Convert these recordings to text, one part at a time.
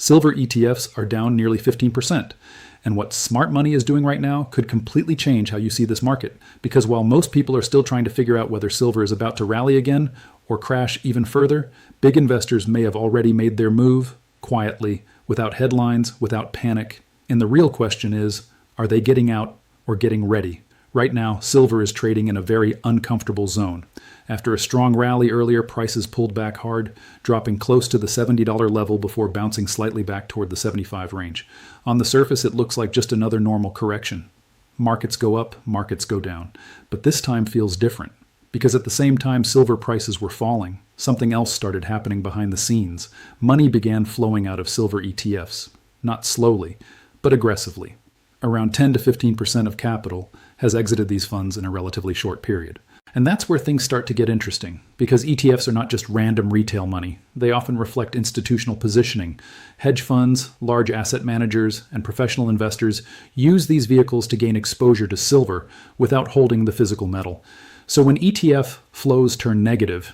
Silver ETFs are down nearly 15%. And what smart money is doing right now could completely change how you see this market. Because while most people are still trying to figure out whether silver is about to rally again or crash even further, big investors may have already made their move quietly, without headlines, without panic. And the real question is, are they getting out or getting ready? Right now, silver is trading in a very uncomfortable zone. After a strong rally earlier, prices pulled back hard, dropping close to the $70 level before bouncing slightly back toward the 75 range. On the surface, it looks like just another normal correction. Markets go up, markets go down. But this time feels different, because at the same time silver prices were falling, something else started happening behind the scenes. Money began flowing out of silver ETFs, not slowly, but aggressively. Around 10 to 15% of capital has exited these funds in a relatively short period. And that's where things start to get interesting, because ETFs are not just random retail money. They often reflect institutional positioning. Hedge funds, large asset managers, and professional investors use these vehicles to gain exposure to silver without holding the physical metal. So when ETF flows turn negative,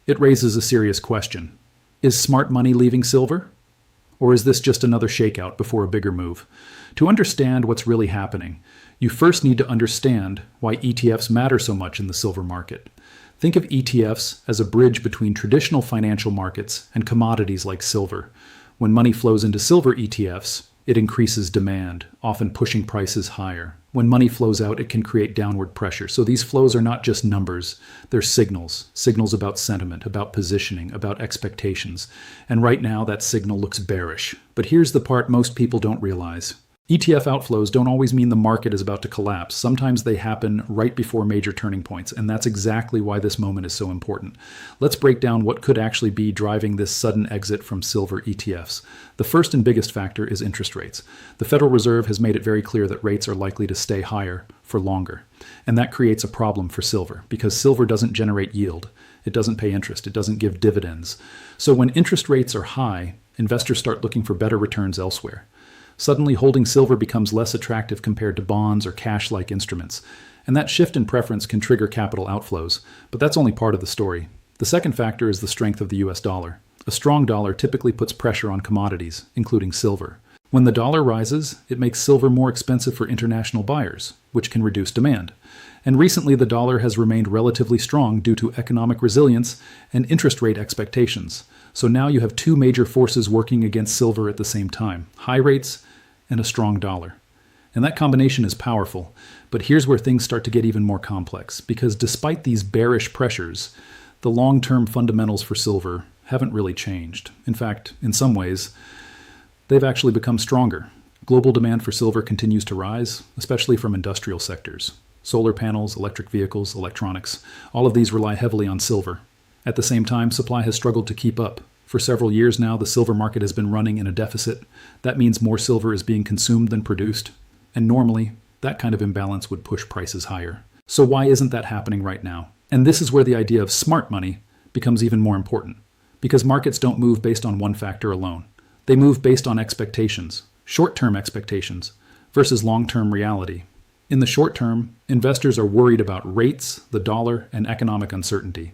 it raises a serious question. Is smart money leaving silver? Or is this just another shakeout before a bigger move? To understand what's really happening, you first need to understand why ETFs matter so much in the silver market. Think of ETFs as a bridge between traditional financial markets and commodities like silver. When money flows into silver ETFs, it increases demand, often pushing prices higher. When money flows out, it can create downward pressure. So these flows are not just numbers, they're signals about sentiment, about positioning, about expectations. And right now, that signal looks bearish. But here's the part most people don't realize. ETF outflows don't always mean the market is about to collapse. Sometimes they happen right before major turning points, and that's exactly why this moment is so important. Let's break down what could actually be driving this sudden exit from silver ETFs. The first and biggest factor is interest rates. The Federal Reserve has made it very clear that rates are likely to stay higher for longer, and that creates a problem for silver, because silver doesn't generate yield. It doesn't pay interest. It doesn't give dividends. So when interest rates are high, investors start looking for better returns elsewhere. Suddenly, holding silver becomes less attractive compared to bonds or cash-like instruments. And that shift in preference can trigger capital outflows. But that's only part of the story. The second factor is the strength of the US dollar. A strong dollar typically puts pressure on commodities, including silver. When the dollar rises, it makes silver more expensive for international buyers, which can reduce demand. And recently, the dollar has remained relatively strong due to economic resilience and interest rate expectations. So now you have two major forces working against silver at the same time: high rates and a strong dollar. And that combination is powerful. But here's where things start to get even more complex, because despite these bearish pressures, the long-term fundamentals for silver haven't really changed. In fact, in some ways, they've actually become stronger. Global demand for silver continues to rise, especially from industrial sectors. Solar panels, electric vehicles, electronics, all of these rely heavily on silver. At the same time, supply has struggled to keep up. For several years now, the silver market has been running in a deficit. That means more silver is being consumed than produced. And normally, that kind of imbalance would push prices higher. So why isn't that happening right now? And this is where the idea of smart money becomes even more important. Because markets don't move based on one factor alone. They move based on expectations, short-term expectations, versus long-term reality. In the short term, investors are worried about rates, the dollar, and economic uncertainty.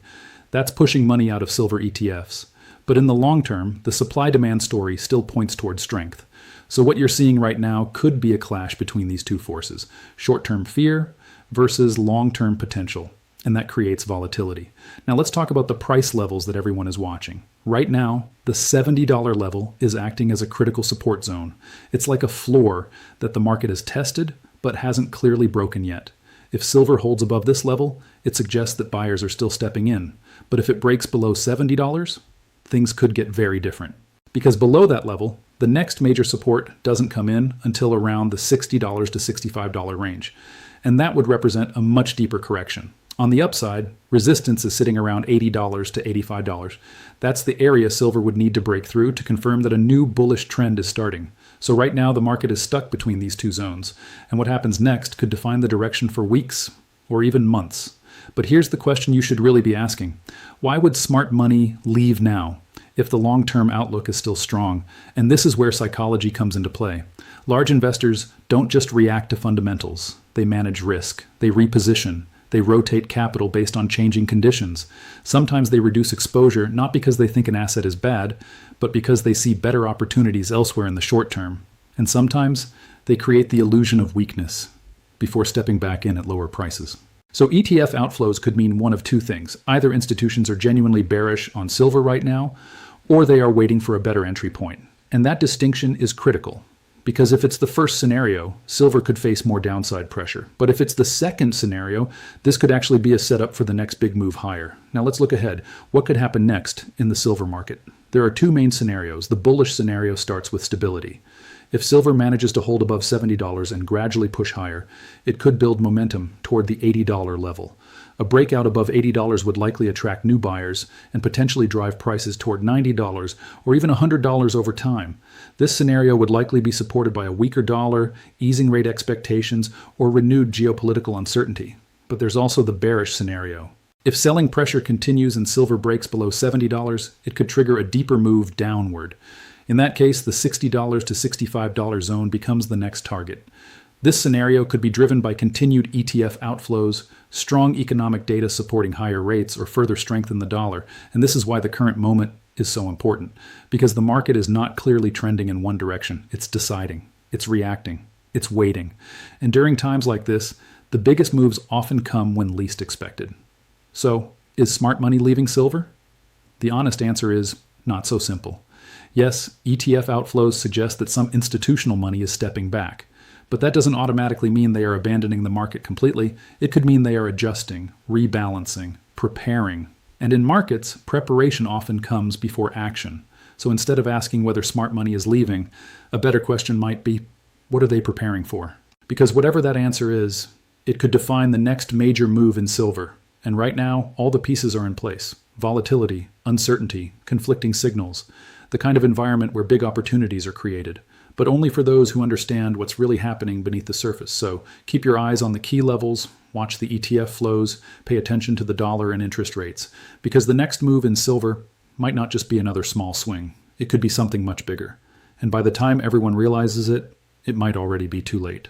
That's pushing money out of silver ETFs. But in the long term, the supply-demand story still points towards strength. So what you're seeing right now could be a clash between these two forces: short-term fear versus long-term potential. And that creates volatility. Now let's talk about the price levels that everyone is watching. Right now, the $70 level is acting as a critical support zone. It's like a floor that the market has tested, but hasn't clearly broken yet. If silver holds above this level, it suggests that buyers are still stepping in. But if it breaks below $70, things could get very different. Because below that level, the next major support doesn't come in until around the $60 to $65 range. And that would represent a much deeper correction. On the upside, resistance is sitting around $80 to $85. That's the area silver would need to break through to confirm that a new bullish trend is starting. So right now, the market is stuck between these two zones. And what happens next could define the direction for weeks or even months. But here's the question you should really be asking. Why would smart money leave now if the long-term outlook is still strong? And this is where psychology comes into play. Large investors don't just react to fundamentals. They manage risk. They reposition. They rotate capital based on changing conditions. Sometimes they reduce exposure not because they think an asset is bad, but because they see better opportunities elsewhere in the short term. And sometimes they create the illusion of weakness before stepping back in at lower prices. So ETF outflows could mean one of two things. Either institutions are genuinely bearish on silver right now, or they are waiting for a better entry point. And that distinction is critical, because if it's the first scenario, silver could face more downside pressure. But if it's the second scenario, this could actually be a setup for the next big move higher. Now let's look ahead. What could happen next in the silver market? There are two main scenarios. The bullish scenario starts with stability. If silver manages to hold above $70 and gradually push higher, it could build momentum toward the $80 level. A breakout above $80 would likely attract new buyers and potentially drive prices toward $90 or even $100 over time. This scenario would likely be supported by a weaker dollar, easing rate expectations, or renewed geopolitical uncertainty. But there's also the bearish scenario. If selling pressure continues and silver breaks below $70, it could trigger a deeper move downward. In that case, the $60 to $65 zone becomes the next target. This scenario could be driven by continued ETF outflows, strong economic data supporting higher rates, or further strength in the dollar. And this is why the current moment is so important, because the market is not clearly trending in one direction. It's deciding, it's reacting, it's waiting. And during times like this, the biggest moves often come when least expected. So, is smart money leaving silver? The honest answer is not so simple. Yes, ETF outflows suggest that some institutional money is stepping back, but that doesn't automatically mean they are abandoning the market completely. It could mean they are adjusting, rebalancing, preparing. And in markets, preparation often comes before action. So instead of asking whether smart money is leaving, a better question might be, what are they preparing for? Because whatever that answer is, it could define the next major move in silver. And right now, all the pieces are in place. Volatility, uncertainty, conflicting signals, the kind of environment where big opportunities are created, but only for those who understand what's really happening beneath the surface. So keep your eyes on the key levels, watch the ETF flows, pay attention to the dollar and interest rates, because the next move in silver might not just be another small swing. It could be something much bigger. And by the time everyone realizes it, it might already be too late.